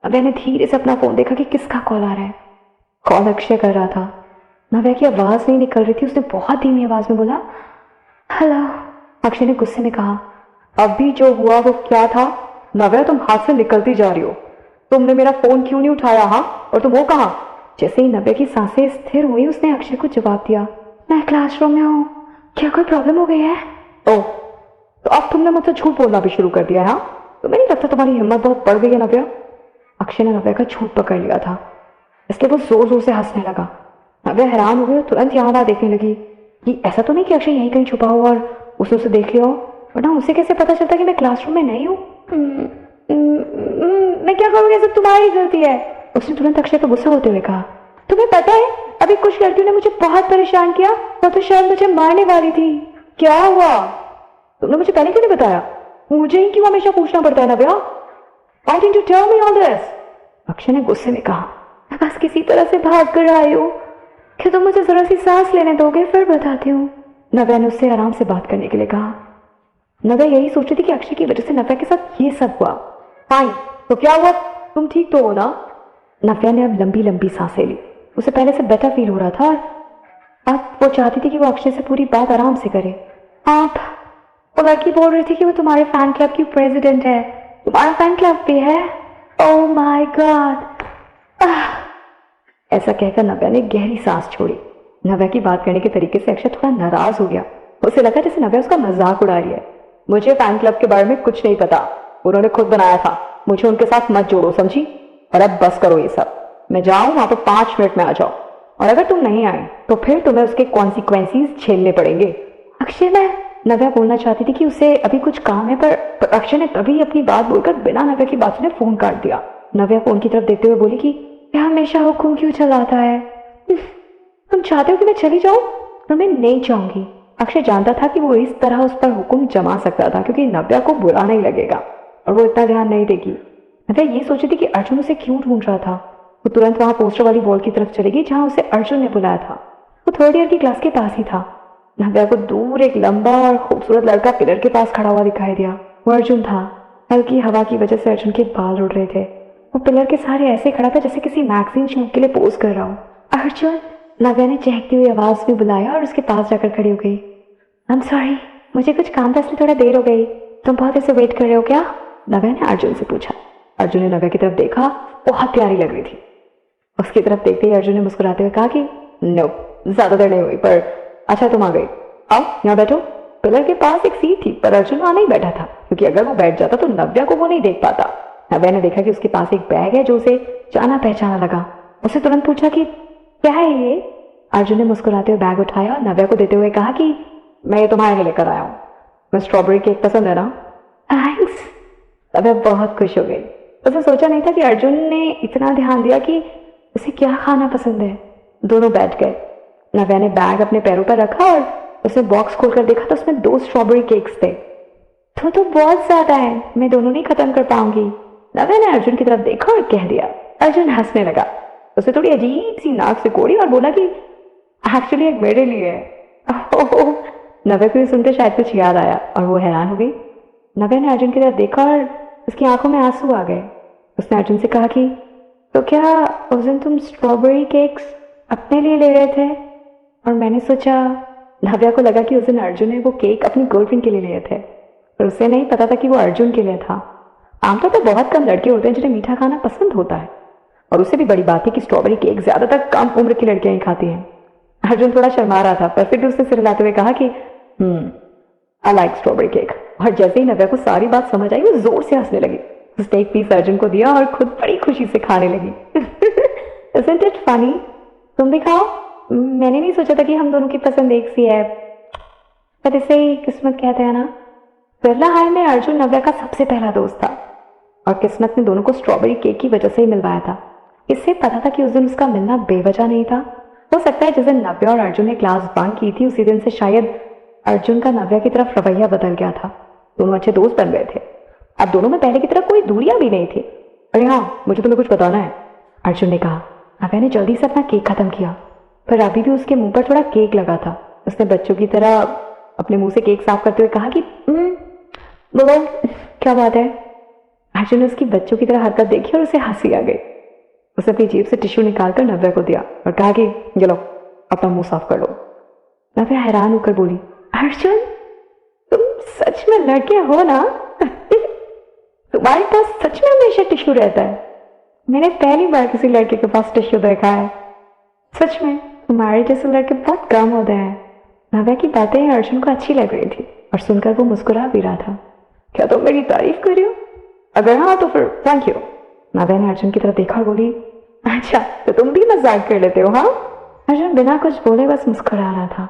नव्या ने धीरे से अपना फोन देखा कि किसका कॉल आ रहा है। कॉल अक्षय कर रहा था। नव्या की आवाज नहीं निकल रही थी। उसने बहुत धीमी आवाज में बोला, हेलो। अक्षय ने गुस्से में कहा, अभी जो हुआ वो क्या था? नव्या, तुम हाथ से निकलती जा रही हो। तुमने मेरा फोन क्यों नहीं उठाया? हाँ, और तुम हो कहाँ? जैसे ही नव्या की सांसें स्थिर हुई उसने अक्षय को जवाब दिया, मैं क्लासरूम में हूँ। क्या कोई प्रॉब्लम हो गई है? ओह, तो अब तुमने मुझसे झूठ बोलना भी शुरू कर दिया है? हाँ, तुम्हें नहीं लगता तुम्हारी हिम्मत बहुत बढ़ गई है नव्या? अक्षय ने नव्या का झूठ पकड़ लिया था, इसलिए वो जोर जोर से हंसने लगा। नव्या हैरान हो गई और तुरंत यहाँ वहाँ देखने लगी कि ऐसा तो नहीं कि अक्षय यहीं कहीं छुपा हुआ और उसने उसे देख लिया हो, वरना उसे कैसे पता चलता कि मैं क्लासरूम में नहीं हूँ? मैं क्या करूँगी, सब तुम्हारी गलती है। उसने तुरंत अक्षय को गुस्सा होते हुए कहा, तुम्हें पता है अभी कुछ लड़कियों ने मुझे बहुत परेशान किया, वो तो शायद मुझे मारने वाली थी। क्या हुआ? तुमने मुझे पहले क्यों नहीं बताया? मुझे ही क्यों हमेशा पूछना पड़ता है नव्या? Why didn't you tell me all this? Akshay ने गुस्से में कहा, मैं बस किसी तरह से भाग कर आई हूँ। क्या तुम मुझे जरा सी सांस लेने दोगे, फिर बताती हूँ। नव्या ने उससे आराम से बात करने के लिए कहा। नव्या यही सोच रही थी कि अक्षय की वजह से नव्या के साथ ये सब हुआ। फाइन, तो क्या हुआ? तुम ठीक तो हो ना? नव्या ने अब लंबी लंबी सांसें ली। उसे पहले से बेटर फील हो रहा था और अब वो चाहती थी कि वो अक्षय से पूरी बात आराम से करे। आप, वो लड़की बोल रही थी कि वो तुम्हारे फैन क्लब की प्रेसिडेंट है। तुम्हारा फैन क्लब भी है? Oh my God. ऐसा कहकर नव्या ने गहरी सांस छोड़ी। नव्या की बात करने के तरीके से अक्षय थोड़ा नाराज हो गया। उसे लगा जैसे नव्या उसका मजाक उड़ा रही है। मुझे फैन क्लब के बारे में कुछ नहीं पता, उन्होंने खुद बनाया था, मुझे उनके साथ मत जोड़ो, समझी? और अब बस करो ये सब। मैं जाऊं वहां पर 5 मिनट में आ जाओ, और अगर तुम नहीं आए तो फिर तुम्हें उसके कॉन्सिक्वेंसेस झेलने पड़ेंगे। अक्षय, मैं, नव्या बोलना चाहती थी कि उसे अभी कुछ काम है, पर अक्षय ने तभी अपनी बात बोलकर बिना नव्या की बात सुने फोन काट दिया। नव्या फोन की तरफ देखते हुए बोली कि क्या हमेशा हुक्म क्यों चलाता है? तुम चाहते हो कि मैं चली जाऊं? पर मैं नहीं चाहूंगी। अक्षय जानता था कि वो इस तरह उस पर हुक्म जमा सकता था क्योंकि नव्या को बुरा नहीं लगेगा और वो इतना ध्यान नहीं देगी। नव्या ये सोची थी कि अर्जुन उसे क्यों ढूंढ रहा था। वो तुरंत वहां पोस्टर वाली वॉल की तरफ चली गई जहां उसे अर्जुन ने बुलाया था। वो 3rd ईयर की क्लास के पास ही था। नव्या को दूर एक लंबा और खूबसूरत लड़का पिलर के पास खड़ा हुआ दिखाई दिया। वो अर्जुन था। हल्की हवा की वजह से अर्जुन के बाल उड़ रहे थे। वो पिलर के सहारे ऐसे खड़ा था जैसे किसी मैगजीन शूट के लिए पोज कर रहा हो। अर्जुन, नव्या ने चहकती हुई आवाज में बुलाया और उसके पास जाकर खड़ी हो गई। आई एम सॉरी, मुझे कुछ काम था इसलिए थोड़ा देर हो गई। तुम बहुत ऐसे वेट कर रहे हो क्या? नव्या ने अर्जुन से पूछा। अर्जुन ने नव्या की तरफ देखा, बहुत प्यारी लग रही थी। उसकी तरफ देखते ही अर्जुन ने मुस्कुराते हुए कहा कि नो, ज्यादा देर नहीं हुई, पर अच्छा तुम आ गई, आओ यहाँ बैठो। पिलर के पास एक सीट थी पर अर्जुन वहां नहीं बैठा था क्योंकि अगर वो बैठ जाता तो नव्या को वो नहीं देख पाता। नव्या ने देखा कि उसके पास एक बैग है जो उसे जाना पहचाना लगा। उसे तुरंत पूछा कि क्या है ये? अर्जुन ने मुस्कुराते हुए बैग उठाया और नव्या को देते हुए कहा कि मैं ये तुम्हारे लिए लेकर आया हूँ। मैं स्ट्रॉबेरी केक पसंद है ना? थैंक्स। नव्या बहुत खुश हो गई। उसे सोचा नहीं था कि अर्जुन ने इतना ध्यान दिया कि उसे क्या खाना पसंद है। दोनों बैठ गए। नव्या ने बैग अपने पैरों पर रखा और उसने बॉक्स खोलकर देखा तो उसमें 2 स्ट्रॉबेरी केक्स थे। तो बहुत ज्यादा है, मैं दोनों नहीं खत्म कर पाऊंगी। नव्या ने अर्जुन की तरफ देखा और कह दिया। अर्जुन हंसने लगा। उसे थोड़ी अजीब सी नाक से कोड़ी और बोला कि एक्चुअली एक मेरे लिए है। नव्या को सुनकर शायद कुछ याद आया और वो हैरान हो गई। नव्या ने अर्जुन की तरफ देखा और उसकी आंखों में आंसू आ गए। उसने अर्जुन से कहा कि तो क्या उस दिन तुम स्ट्रॉबेरी केक्स अपने लिए ले रहे थे? और मैंने सोचा, नव्या को लगा कि उस दिन अर्जुन ने वो केक अपनी गर्लफ्रेंड के लिए लिए थे, पर उसे नहीं पता था कि वो अर्जुन के लिए था। आमतौर पर बहुत कम लड़के होते हैं जिन्हें मीठा खाना पसंद होता है, और उससे भी बड़ी बात है कि स्ट्रॉबेरी केक ज्यादातर कम उम्र की लड़कियां ही खाती हैं। अर्जुन थोड़ा शर्मा रहा था, पर फिर उसने सिर हिलाते हुए कहा कि आई लाइक स्ट्रॉबेरी केक। और जैसे ही नव्या को सारी बात समझ आई वो जोर से हंसने लगी। उसने एक पीस अर्जुन को दिया और खुद बड़ी खुशी से खाने लगी। Isn't it funny? तुम भी खाओ। मैंने नहीं सोचा था कि हम दोनों की पसंद एक सी है, पर इसे ही किस्मत कहते हैं ना। बिरला हाई में अर्जुन नव्या का सबसे पहला दोस्त था और किस्मत ने दोनों को स्ट्रॉबेरी केक की वजह से ही मिलवाया था। इससे पता था कि उस दिन उसका मिलना बेवजह नहीं था। हो सकता है जिस दिन नव्या और अर्जुन ने क्लास बंक की थी उसी दिन से शायद अर्जुन का नव्या की तरफ रवैया बदल गया था। दोनों अच्छे दोस्त बन गए थे। अब दोनों में पहले की तरह कोई दूरियां भी नहीं थी। अरे हाँ, मुझे तुम्हें कुछ बताना है, अर्जुन ने कहा। नव्या ने जल्दी से अपना केक खत्म किया, पर अभी भी उसके मुंह पर थोड़ा केक लगा था। उसने बच्चों की तरह अपने मुंह से केक साफ करते हुए कहा कि बोलो क्या बात है? अर्जुन ने उसकी बच्चों की तरह हरकत देखी और उसे हंसी आ गई। उसने अपनी जेब से टिश्यू निकालकर नव्या को दिया और कहा कि ये लो अपना मुंह साफ कर लो। नव्या हैरान होकर बोली, अर्जुन तुम सच में लड़के हो ना? तुम्हारे पास सच में हमेशा टिश्यू रहता है? मैंने पहली बार किसी लड़के के पास टिश्यू देखा है। सच में तुम्हारे जैसे लड़के बहुत कम होते हैं। नव्या की बातें अर्जुन को अच्छी लग रही थी और सुनकर वो मुस्कुरा भी रहा था। क्या तुम मेरी तारीफ कर रही हो? अगर हाँ तो फिर थैंक यू। नव्या ने अर्जुन की तरफ देखा और बोली, अच्छा तो तुम भी मजाक कर लेते हो? हाँ। अर्जुन बिना कुछ बोले बस मुस्कुरा रहा था।